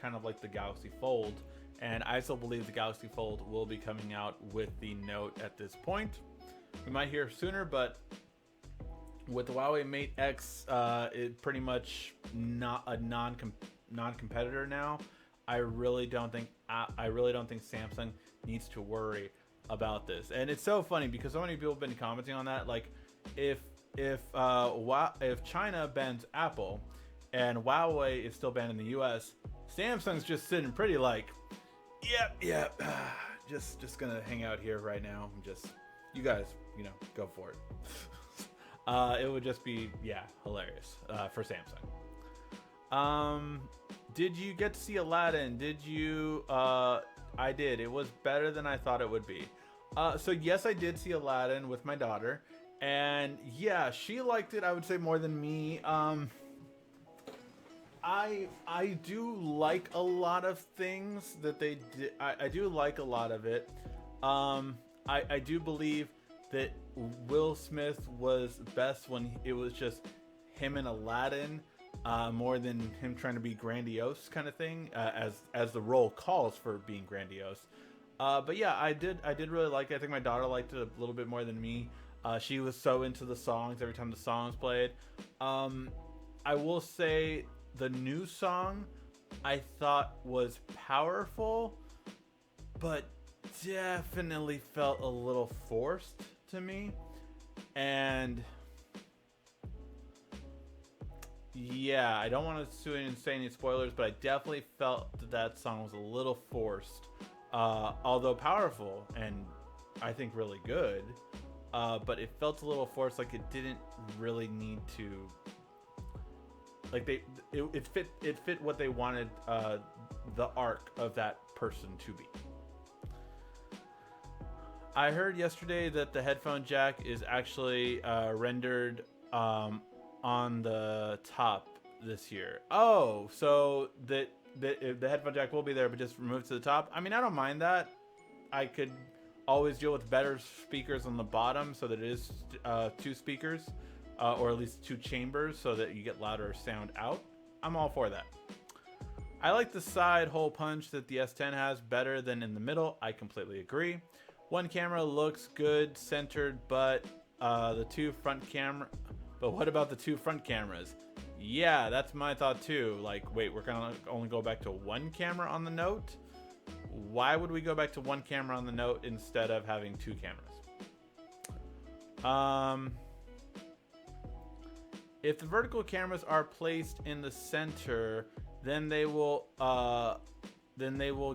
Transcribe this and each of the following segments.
kind of like the Galaxy Fold, and I still believe the Galaxy Fold will be coming out with the Note at this point. We might hear sooner, but with the Huawei Mate X, it pretty much not a non-competitor now. I really don't think Samsung needs to worry about this. And it's so funny because so many people have been commenting on that. Like, if China bans Apple and Huawei is still banned in the U.S., Samsung's just sitting pretty like, yep, just gonna hang out here right now. Just you guys, go for it. It would just be hilarious for Samsung. Did you get to see Aladdin? Did you? I did. It was better than I thought it would be. So yes, I did see Aladdin with my daughter, and yeah, she liked it. I would say more than me. I do like a lot of things that they did. I do like a lot of it. I do believe that Will Smith was best when it was just him and Aladdin, more than him trying to be grandiose kind of thing, as the role calls for being grandiose. But yeah, I did really like it. I think my daughter liked it a little bit more than me. She was so into the songs every time the songs played. I will say the new song I thought was powerful, but definitely felt a little forced to me. And yeah, I don't want to say any spoilers, but I definitely felt that song was a little forced. Although powerful and I think really good, but it felt a little forced, like it didn't really need to. Like it fit what they wanted the arc of that person to be. I heard yesterday that the headphone jack is actually rendered on the top this year. Oh, so the headphone jack will be there, but just removed to the top. I mean, I don't mind that. I could always deal with better speakers on the bottom, so that it is two speakers, or at least two chambers, so that you get louder sound out. I'm all for that. I like the side hole punch that the S10 has better than in the middle. I completely agree. One camera looks good centered, but the two front camera. But what about the two front cameras? Yeah, that's my thought too. Like, wait, we're gonna only go back to one camera on the Note? Why would we go back to one camera on the Note instead of having two cameras? If the vertical cameras are placed in the center, then they will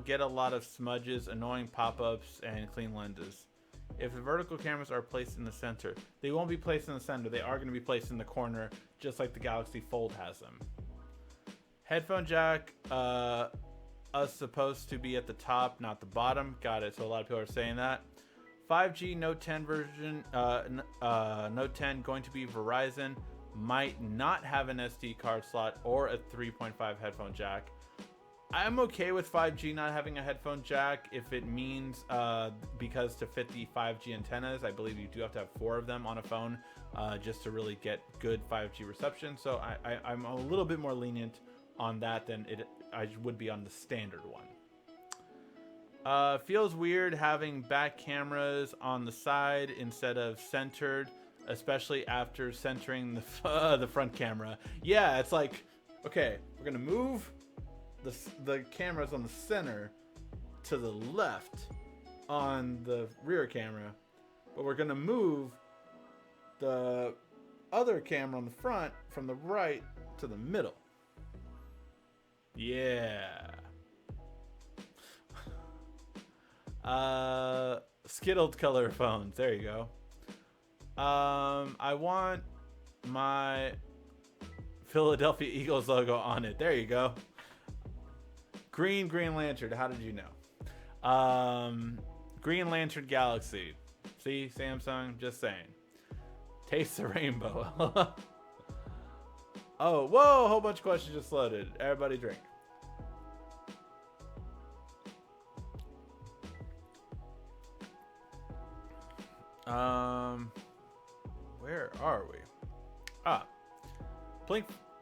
get a lot of smudges, annoying pop-ups, and clean lenses. If the vertical cameras are placed in the center, they won't be placed in the center. They are going to be placed in the corner, just like the Galaxy Fold has them. Headphone jack is supposed to be at the top, not the bottom. Got it. So a lot of people are saying that. 5G Note 10 version, Note 10 going to be Verizon. Might not have an SD card slot or a 3.5 headphone jack. I'm okay with 5G not having a headphone jack if it means because to fit the 5G antennas, I believe you do have to have 4 of them on a phone just to really get good 5G reception. So I'm a little bit more lenient on that than I would be on the standard one. Feels weird having back cameras on the side instead of centered, especially after centering the front camera. Yeah, it's like, okay, we're gonna move the cameras on the center to the left on the rear camera, but we're gonna move the other camera on the front from the right to the middle. Yeah. Skittled color phones. There you go. I want my Philadelphia Eagles logo on it. There you go. Green Lantern. How did you know? Green Lantern Galaxy. See, Samsung, just saying. Taste the rainbow. Oh, whoa, a whole bunch of questions just loaded. Everybody drink. Where are we?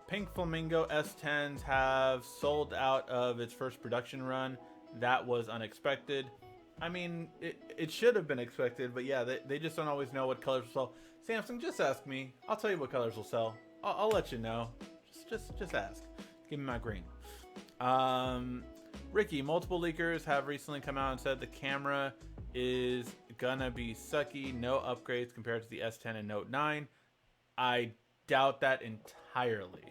Pink Flamingo S10s have sold out of its first production run. That was unexpected. I mean, it should have been expected, but yeah, they just don't always know what colors will sell. Samsung, just ask me. I'll tell you what colors will sell. I'll let you know. Just ask. Give me my green. Ricky, multiple leakers have recently come out and said the camera is gonna be sucky. No upgrades compared to the S10 and Note 9. I doubt that entirely.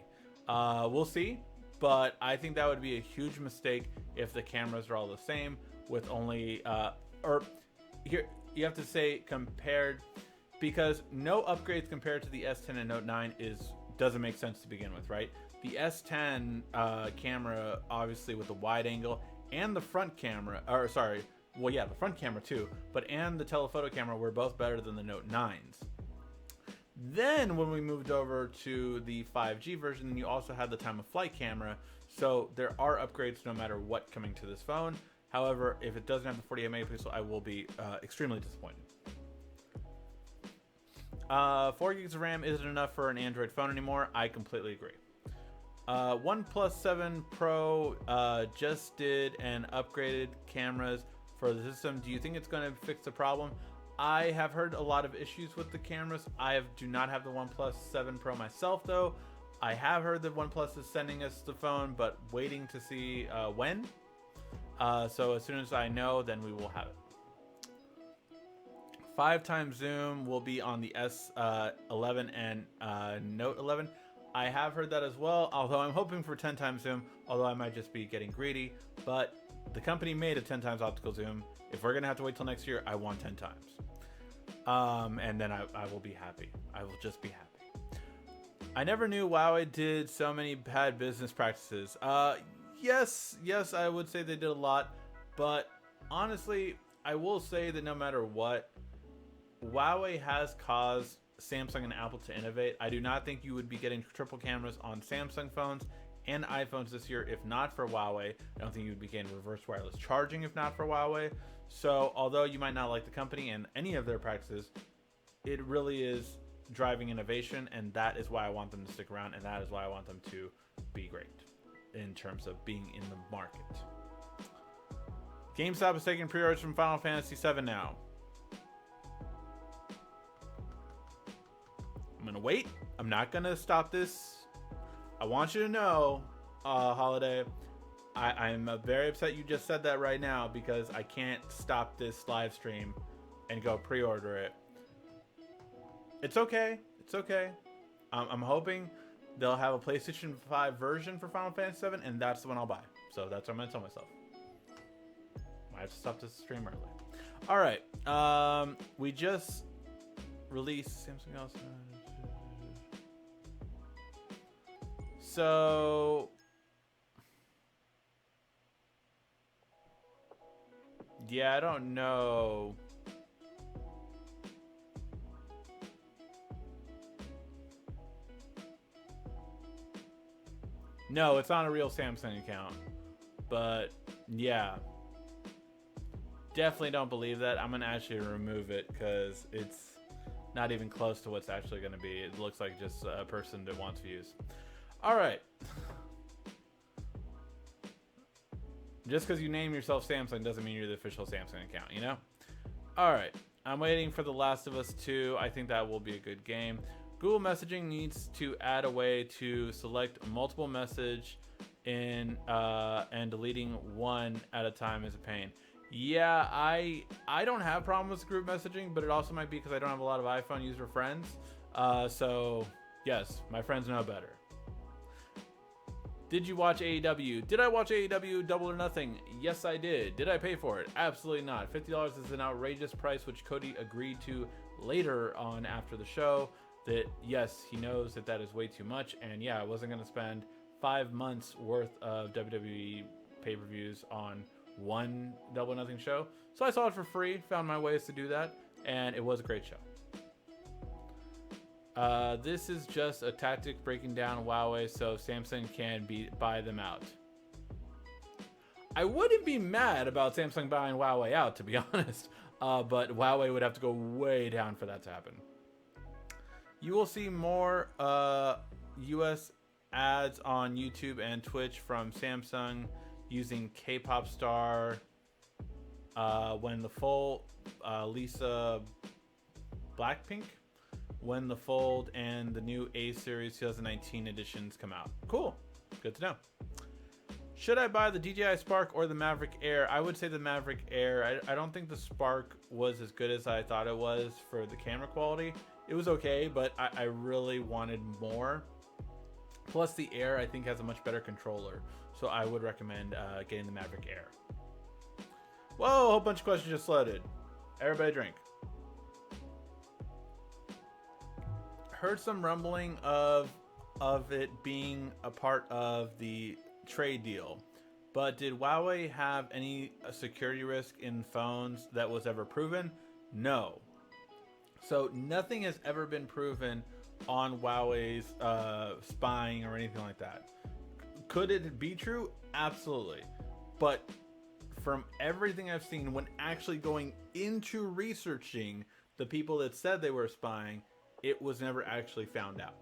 We'll see, but I think that would be a huge mistake if the cameras are all the same with only or here you have to say compared, because no upgrades compared to the S10 and Note 9 doesn't make sense to begin with, right? The S10 camera, obviously with the wide angle and the front camera, or sorry, well yeah, the front camera too, and the telephoto camera were both better than the Note 9s. Then when we moved over to the 5G version, you also had the time of flight camera. So there are upgrades no matter what coming to this phone. However, if it doesn't have the 48 megapixel, I will be extremely disappointed. 4 gigs of RAM isn't enough for an Android phone anymore. I completely agree. OnePlus 7 Pro just did an upgraded cameras for the system. Do you think it's going to fix the problem? I have heard a lot of issues with the cameras. Do not have the OnePlus 7 Pro myself, though. I have heard that OnePlus is sending us the phone, but waiting to see when. So as soon as I know, then we will have it. 5x zoom will be on the S11 and Note 11. I have heard that as well, although I'm hoping for 10x zoom, although I might just be getting greedy. But the company made a 10x optical zoom. If we're going to have to wait till next year, I want 10 times. And then I will be happy. I will just be happy. I never knew Huawei did so many bad business practices. Yes, I would say they did a lot. But honestly, I will say that no matter what, Huawei has caused Samsung and Apple to innovate. I do not think you would be getting triple cameras on Samsung phones and iPhones this year if not for Huawei. I don't think you would be getting reverse wireless charging if not for Huawei. So although you might not like the company and any of their practices, it really is driving innovation, and that is why I want them to stick around, and that is why I want them to be great in terms of being in the market. Gamestop is taking pre-orders from Final Fantasy VII now. I'm gonna wait. I'm not gonna stop this. I want you to know, Holiday, I'm very upset you just said that right now, because I can't stop this live stream and go pre-order it. It's okay. It's okay. I'm hoping they'll have a PlayStation 5 version for Final Fantasy VII, and that's the one I'll buy. So that's what I'm gonna tell myself. Might have to stop this stream early. All right. We just released Samsung Galaxy. So yeah, I don't know. No, it's not a real Samsung account. But yeah, definitely don't believe that. I'm gonna actually remove it because it's not even close to what's actually gonna be. It looks like just a person that wants views. All right. Just because you name yourself Samsung doesn't mean you're the official Samsung account, you know? All right. I'm waiting for The Last of Us 2. I think that will be a good game. Google Messaging needs to add a way to select multiple message and deleting one at a time is a pain. Yeah, I don't have problems with group messaging, but it also might be because I don't have a lot of iPhone user friends. So yes, my friends know better. Did you watch AEW? Did I watch AEW Double or Nothing? Yes, I did. Did I pay for it? Absolutely not. $50 is an outrageous price, which Cody agreed to later on after the show. That, yes, he knows that that is way too much. And yeah, I wasn't going to spend 5 months worth of WWE pay-per-views on one Double or Nothing show. So I saw it for free, found my ways to do that, and it was a great show. This is just a tactic breaking down Huawei so Samsung can buy them out. I wouldn't be mad about Samsung buying Huawei out, to be honest, but Huawei would have to go way down for that to happen. You will see more US ads on YouTube and Twitch from Samsung using K-pop star when the full Lisa Blackpink when the Fold and the new A Series 2019 editions come out. Cool. Good to know. Should I buy the DJI Spark or the Maverick Air? I would say the Maverick Air. I don't think the Spark was as good as I thought it was for the camera quality. It was okay, but I really wanted more. Plus the Air, I think, has a much better controller. So I would recommend getting the Maverick Air. Whoa, a whole bunch of questions just loaded. Everybody drink. Heard some rumbling of it being a part of the trade deal, but did Huawei have any security risk in phones that was ever proven? No. So nothing has ever been proven on Huawei's spying or anything like that. Could it be true? Absolutely. But from everything I've seen, when actually going into researching the people that said they were spying, it was never actually found out.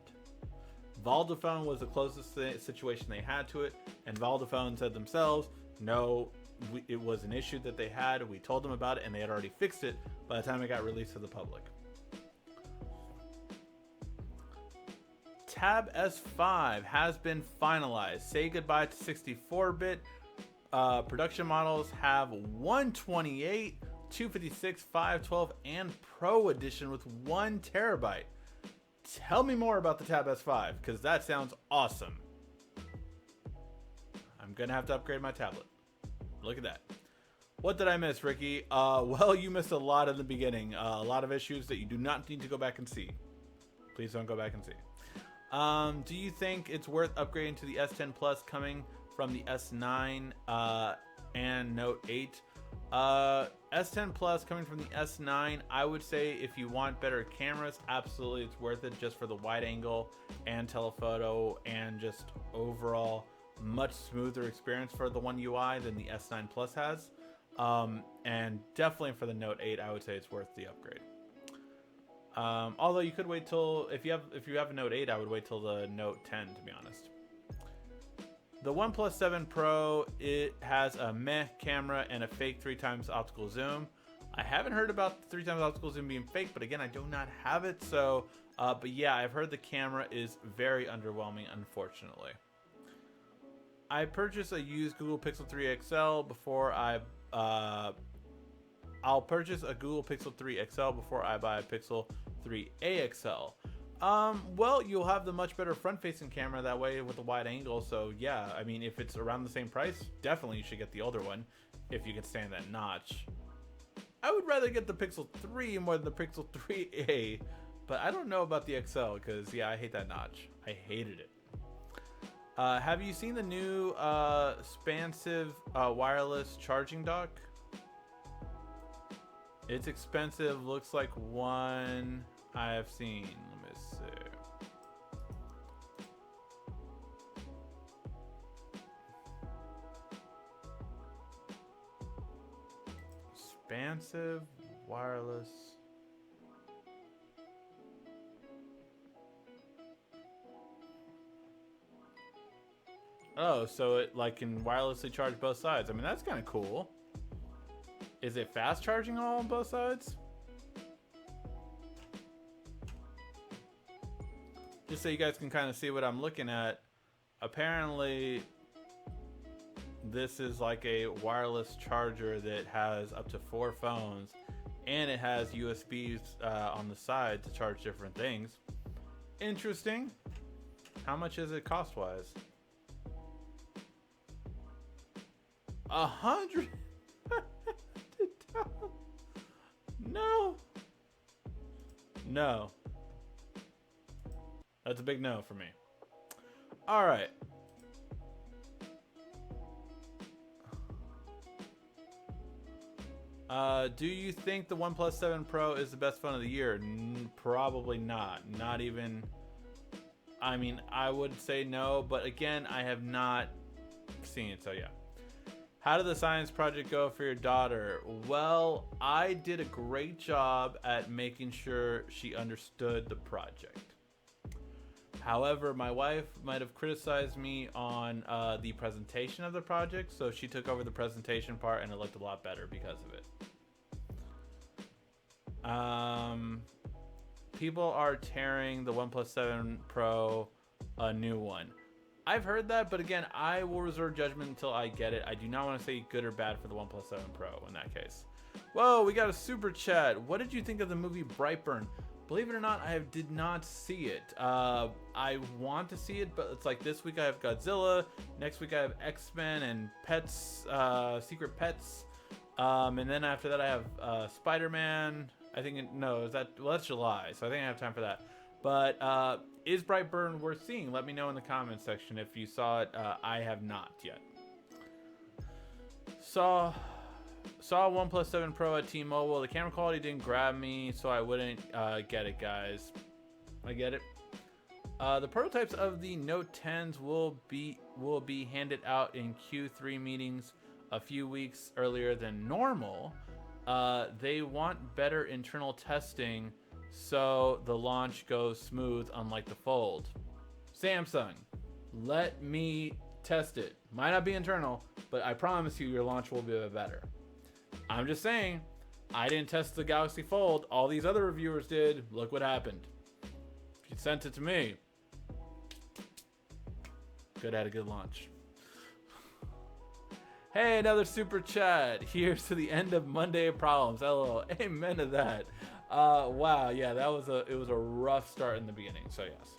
Vodafone was the closest situation they had to it, and Vodafone said themselves, no, it was an issue that they had. We told them about it, and they had already fixed it by the time it got released to the public. Tab S5 has been finalized. Say goodbye to 64-bit. Production models have 128, 256, 512, and Pro Edition with 1 terabyte. Tell me more about the Tab S5, because that sounds awesome. I'm going to have to upgrade my tablet. Look at that. What did I miss, Ricky? Well, you missed a lot in the beginning. A lot of issues that you do not need to go back and see. Please don't go back and see. Do you think it's worth upgrading to the S10 Plus coming from the S9 and Note 8? S10 Plus coming from the S9, I would say if you want better cameras, absolutely it's worth it, just for the wide angle and telephoto and just overall much smoother experience for the One UI than the S9 Plus has. And definitely for the Note 8, I would say it's worth the upgrade. Although you could wait till, if you have a Note 8, I would wait till the Note 10, to be honest. The OnePlus 7 Pro, it has a meh camera and a fake 3x optical zoom. I haven't heard about the 3x optical zoom being fake, but again, I do not have it. So, but yeah, I've heard the camera is very underwhelming, unfortunately. I purchased a used Google Pixel 3 XL before I'll purchase a Google Pixel 3 XL before I buy a Pixel 3a XL. Well, you'll have the much better front-facing camera that way with the wide angle. So yeah, I mean, if it's around the same price, definitely you should get the older one if you can stand that notch. I would rather get the Pixel 3 more than the Pixel 3a, but I don't know about the XL because yeah, I hate that notch. I hated it. Have you seen the new expansive wireless charging dock? It's expensive. Looks like one I have seen. Let me see. Expansive wireless. Oh, so it like can wirelessly charge both sides. I mean, that's kind of cool. Is it fast charging all on both sides? Just so you guys can kind of see what I'm looking at. Apparently, this is like a wireless charger that has up to 4 phones, and it has USBs on the side to charge different things. Interesting. How much is it cost-wise? $100. No. No. That's a big no for me. All right. Do you think the OnePlus 7 Pro is the best phone of the year? Probably not. Not even. I mean, I would say no, but again, I have not seen it, so yeah. How did the science project go for your daughter? Well, I did a great job at making sure she understood the project. However, my wife might have criticized me on the presentation of the project, so she took over the presentation part, and it looked a lot better because of it. People are tearing the OnePlus 7 Pro a new one. I've heard that, but again, I will reserve judgment until I get it. I do not want to say good or bad for the OnePlus 7 Pro in that case. Whoa, we got a super chat. What did you think of the movie Brightburn? Believe it or not, I did not see it. I want to see it, but it's like this week I have Godzilla, next week I have X-Men and Pets, Secret Pets, and then after that I have Spider-Man. I think that's July, so I think I have time for that. But is Brightburn worth seeing? Let me know in the comments section if you saw it. I have not yet. Saw OnePlus 7 Pro at T-Mobile. The camera quality didn't grab me, so I wouldn't get it, guys. I get it. The prototypes of the Note 10s will be handed out in Q3 meetings a few weeks earlier than normal. They want better internal testing so the launch goes smooth, unlike the Fold. Samsung, let me test it. Might not be internal, but I promise you your launch will be better. I'm just saying, I didn't test the Galaxy Fold. All these other reviewers did. Look what happened. If you sent it to me, could have had a good launch. Hey, another super chat. Here's to the end of Monday Problems. LOL. Amen to that. Wow, yeah, it was a rough start in the beginning. So yes.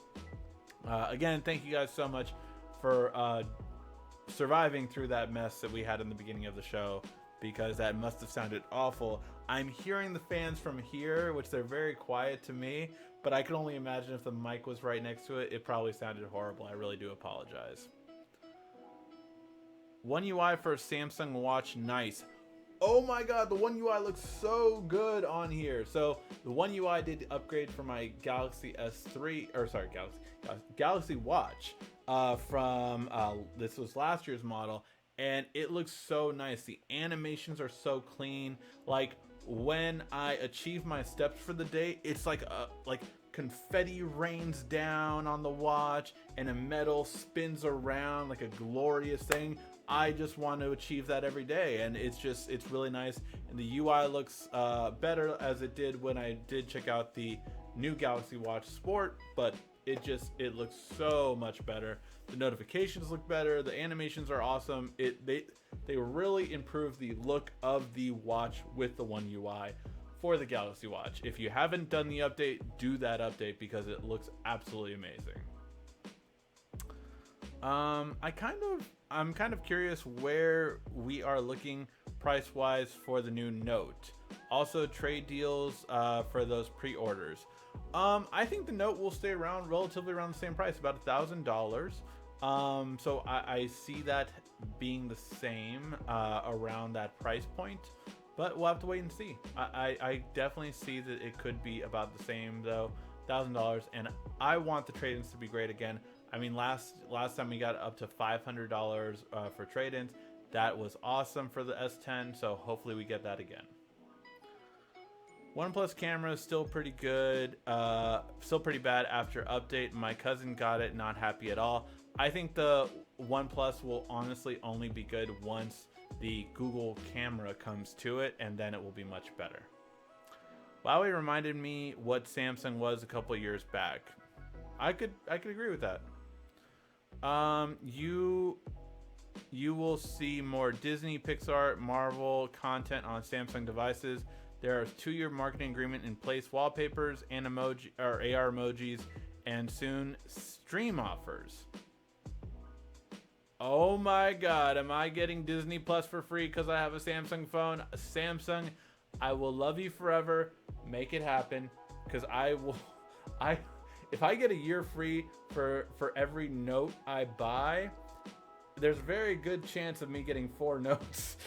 Again, thank you guys so much for surviving through that mess that we had in the beginning of the show, because that must have sounded awful. I'm hearing the fans from here, which they're very quiet to me, but I can only imagine if the mic was right next to it, it probably sounded horrible. I really do apologize. One UI for Samsung Watch, nice. Oh my god, the One UI looks so good on here. So the One UI did upgrade for my Galaxy S3, or sorry, Galaxy Watch from this was last year's model, and it looks so nice. The animations are so clean. Like when I achieve my steps for the day, it's like confetti rains down on the watch and a metal spins around like a glorious thing. I just want to achieve that every day, and it's really nice. And the UI looks better as it did when I did check out the new Galaxy Watch Sport, but it looks so much better. The notifications look better. The animations are awesome. They really improved the look of the watch with the One UI for the Galaxy Watch. If you haven't done the update, do that update because it looks absolutely amazing. I'm kind of curious where we are looking price-wise for the new Note. Also, trade deals for those pre-orders. I think the Note will stay around relatively around the same price, about $1,000. So I see that being the same around that price point, but we'll have to wait and see. I definitely see that it could be about the same though, $1,000, and I want the trade-ins to be great again. I mean, last time we got up to $500 for trade-ins. That was awesome for the S10, so hopefully we get that again. OnePlus camera is still pretty good, still pretty bad after update. My cousin got it, not happy at all. I think the OnePlus will honestly only be good once the Google camera comes to it, and then it will be much better. Huawei reminded me what Samsung was a couple years back. I could agree with that. You will see more Disney, Pixar, Marvel content on Samsung devices. There are a 2-year marketing agreement in place, wallpapers and emoji or AR emojis, and soon stream offers. Oh my god, am I getting Disney Plus for free because I have a Samsung phone? Samsung, I will love you forever. Make it happen, because if I get a year free for every Note I buy, there's a very good chance of me getting 4 Notes.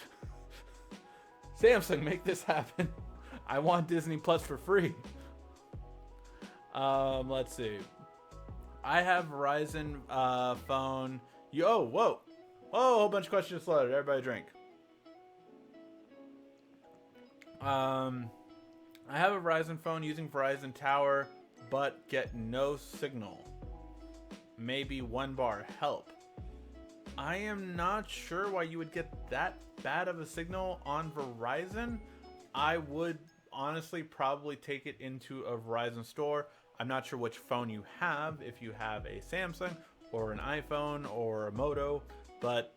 Samsung, make this happen. I want Disney Plus for free. Let's see. I have Verizon phone. Whoa, a whole bunch of questions flooded. Everybody drink. I have a Verizon phone using Verizon Tower, but get no signal. maybe 1 bar. Help. I am not sure why you would get that bad of a signal on Verizon. I would honestly probably take it into a Verizon store. I'm not sure which phone you have, if you have a Samsung or an iPhone or a Moto, but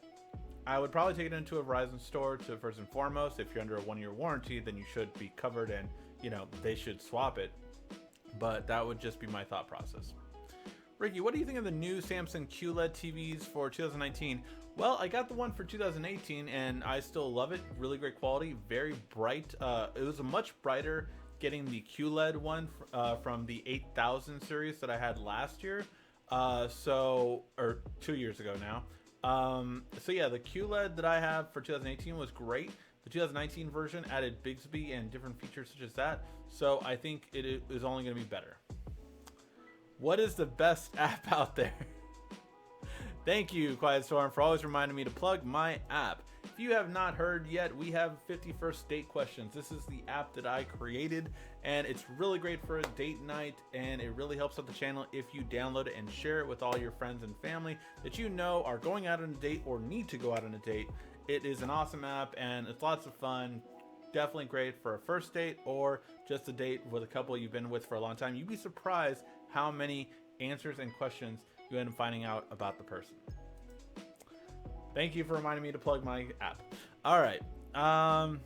I would probably take it into a Verizon store to first and foremost. If you're under a 1-year warranty, then you should be covered and, you know, they should swap it. But that would just be my thought process. Ricky, what do you think of the new Samsung QLED TVs for 2019? Well, I got the one for 2018 and I still love it. Really great quality, very bright. It was a much brighter getting the QLED one from the 8000 series that I had last year. Or 2 years ago now. So yeah, the QLED that I have for 2018 was great. The 2019 version added Bixby and different features such as that. So I think it is only going to be better. What is the best app out there? Thank you, Quiet Storm, for always reminding me to plug my app. If you have not heard yet, we have 51st Date Questions. This is the app that I created, and it's really great for a date night, and it really helps out the channel if you download it and share it with all your friends and family that you know are going out on a date or need to go out on a date. It is an awesome app, and it's lots of fun. Definitely great for a first date or just a date with a couple you've been with for a long time. You'd be surprised how many answers and questions you end up finding out about the person. Thank you for reminding me to plug my app. All right. I'm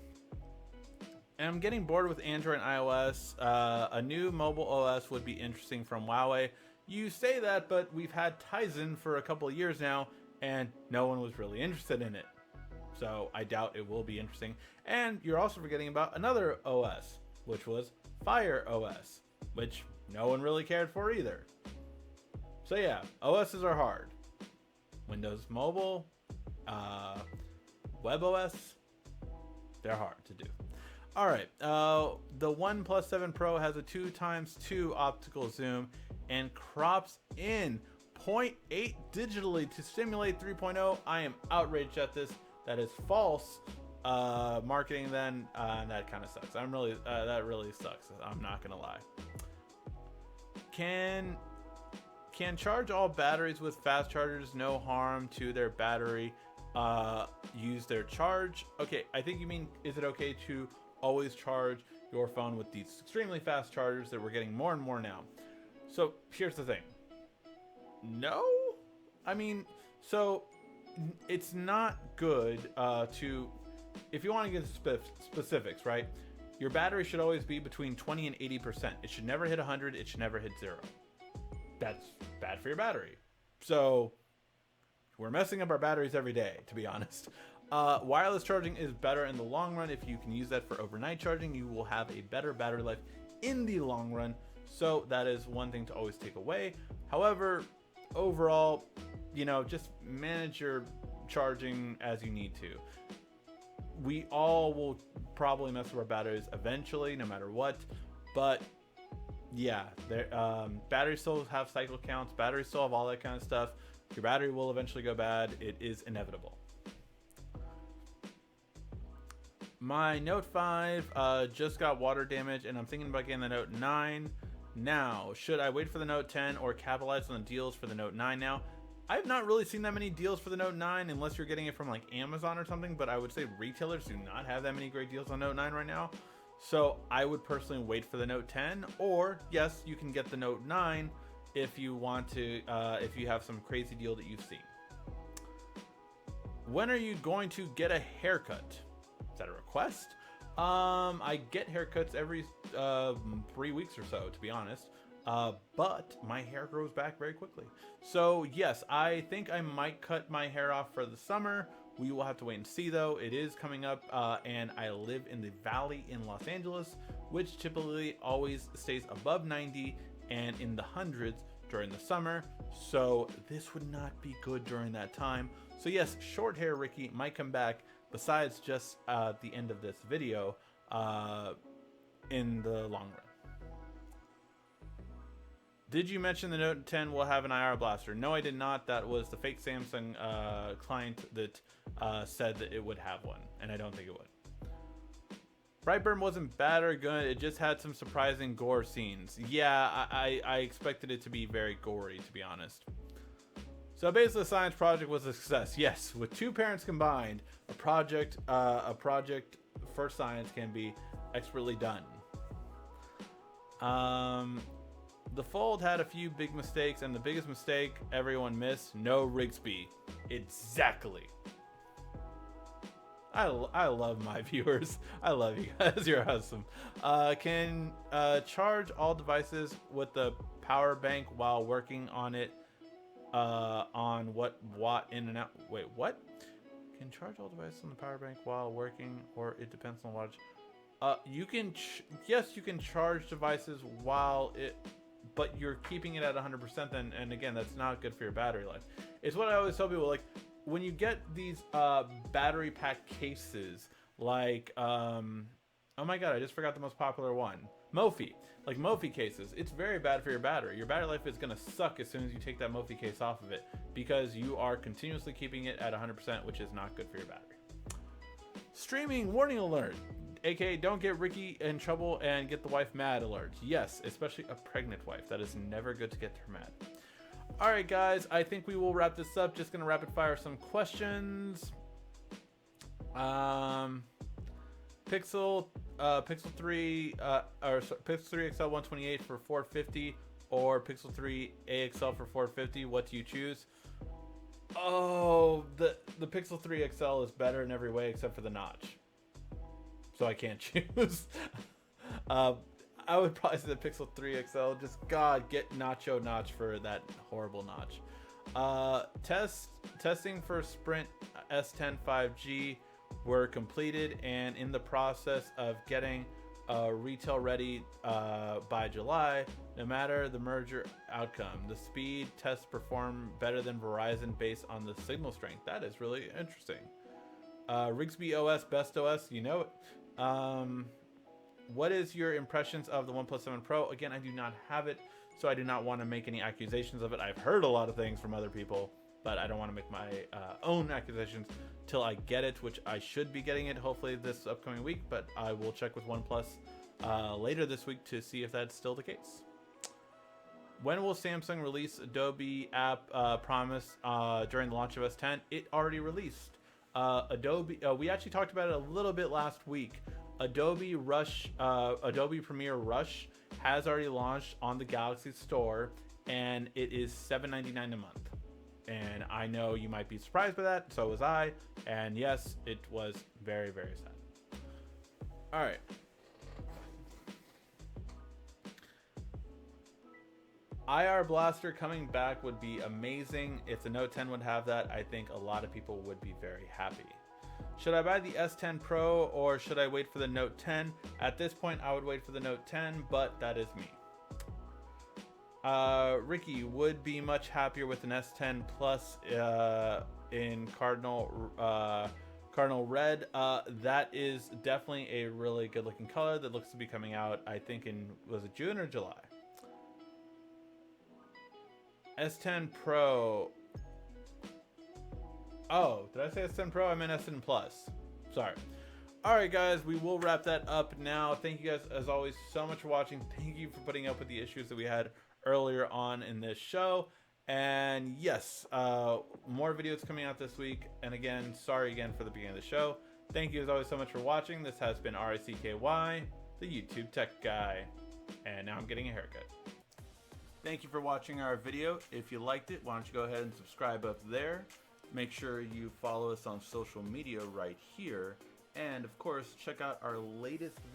getting bored with Android and iOS. A new mobile OS would be interesting from Huawei. You say that, but we've had Tizen for a couple of years now, and no one was really interested in it. So I doubt it will be interesting. And you're also forgetting about another OS, which was Fire OS, which no one really cared for either. So yeah, OSs are hard. Windows Mobile, WebOS, they're hard to do. All right, the OnePlus 7 Pro has a 2x2 optical zoom and crops in 0.8 digitally to simulate 3.0. I am outraged at this. That is false marketing. Then that kind of sucks. That really sucks. I'm not gonna lie. Can charge all batteries with fast chargers, no harm to their battery, use their charge. Okay, I think you mean, is it okay to always charge your phone with these extremely fast chargers that we're getting more and more now? So here's the thing. No? I mean, so it's not good to, if you want to get specifics, right? Your battery should always be between 20 and 80%. It should never hit 100. It should never hit 0. That's bad for your battery. So we're messing up our batteries every day, to be honest. Wireless charging is better in the long run. If you can use that for overnight charging, you will have a better battery life in the long run. So that is one thing to always take away. However, overall, you know, just manage your charging as you need to. We all will probably mess with our batteries eventually, no matter what. But yeah, batteries still have cycle counts. Batteries still have all that kind of stuff. Your battery will eventually go bad. It is inevitable. My Note 5 just got water damage, and I'm thinking about getting the Note 9 now. Should I wait for the Note 10 or capitalize on the deals for the Note 9 now? I've not really seen that many deals for the Note 9 unless you're getting it from like Amazon or something, but I would say retailers do not have that many great deals on Note 9 right now. So I would personally wait for the Note 10, or yes, you can get the Note 9 if you want to, if you have some crazy deal that you've seen. When are you going to get a haircut? Is that a request? I get haircuts every 3 weeks or so, to be honest. But my hair grows back very quickly. So yes, I think I might cut my hair off for the summer. We will have to wait and see though. It is coming up, and I live in the Valley in Los Angeles, which typically always stays above 90 and in the hundreds during the summer. So this would not be good during that time. So yes, short hair Ricky might come back besides just the end of this video in the long run. Did you mention the Note 10 will have an IR blaster? No, I did not. That was the fake Samsung client that said that it would have one, and I don't think it would. Brightburn wasn't bad or good. It just had some surprising gore scenes. Yeah, I expected it to be very gory, to be honest. So basically, the science project was a success. Yes, with 2 parents combined, a project for science can be expertly done. The Fold had a few big mistakes, and the biggest mistake everyone missed: no Rigsby. Exactly. I love my viewers. I love you guys. You're awesome. Can charge all devices with the power bank while working on it. On what watt in and out? Wait, what? Can charge all devices on the power bank while working, or it depends on wattage. You can yes, you can charge devices while it, but you're keeping it at 100%. Then, and again, that's not good for your battery life. It's what I always tell people, like, when you get these battery pack cases, like oh my god, I just forgot the most popular one, Mophie. Like Mophie cases, it's very bad for your battery. Your battery life is gonna suck as soon as you take that Mophie case off of it, because you are continuously keeping it at 100%, which is not good for your battery. Streaming warning alert, aka don't get Ricky in trouble and get the wife mad alert. Yes, especially a pregnant wife. That is never good to get her mad. All right, guys, I think we will wrap this up. Just gonna rapid fire some questions. Pixel 3 Pixel 3 XL 128 for 450, or Pixel 3 AXL for 450. What do you choose? Oh, the Pixel 3 XL is better in every way except for the notch, so I can't choose. I would probably say the Pixel 3 XL. Just God, get nacho notch for that horrible notch. Testing for Sprint S10 5G were completed and in the process of getting retail ready by July. No matter the merger outcome, the speed tests perform better than Verizon based on the signal strength. That is really interesting. Rigsby OS, best OS, you know it. What is your impressions of the OnePlus 7 Pro? Again, I do not have it, so I do not want to make any accusations of it. I've heard a lot of things from other people, but I don't want to make my own accusations till I get it, which I should be getting it hopefully this upcoming week, but I will check with OnePlus later this week to see if that's still the case. When will Samsung release Adobe app promise during the launch of S10? It already released. Adobe, we actually talked about it a little bit last week. Adobe Premiere Rush has already launched on the Galaxy Store, and it is $7.99 a month. And I know you might be surprised by that, so was I. And yes, it was very, very sad. All right. IR Blaster coming back would be amazing. If the Note 10 would have that, I think a lot of people would be very happy. Should I buy the S10 Pro or should I wait for the Note 10? At this point, I would wait for the Note 10, but that is me. Ricky would be much happier with an S10 Plus in Cardinal Red. That is definitely a really good looking color that looks to be coming out, I think in, was it June or July? S10 Pro. Oh, did I say S10 Pro? I meant S10 Plus. Sorry. Alright guys, we will wrap that up now. Thank you guys as always so much for watching. Thank you for putting up with the issues that we had earlier on in this show. And yes, more videos coming out this week. And again, sorry again for the beginning of the show. Thank you as always so much for watching. This has been RICKY, the YouTube Tech Guy. And now I'm getting a haircut. Thank you for watching our video. If you liked it, why don't you go ahead and subscribe up there. Make sure you follow us on social media right here. And of course, check out our latest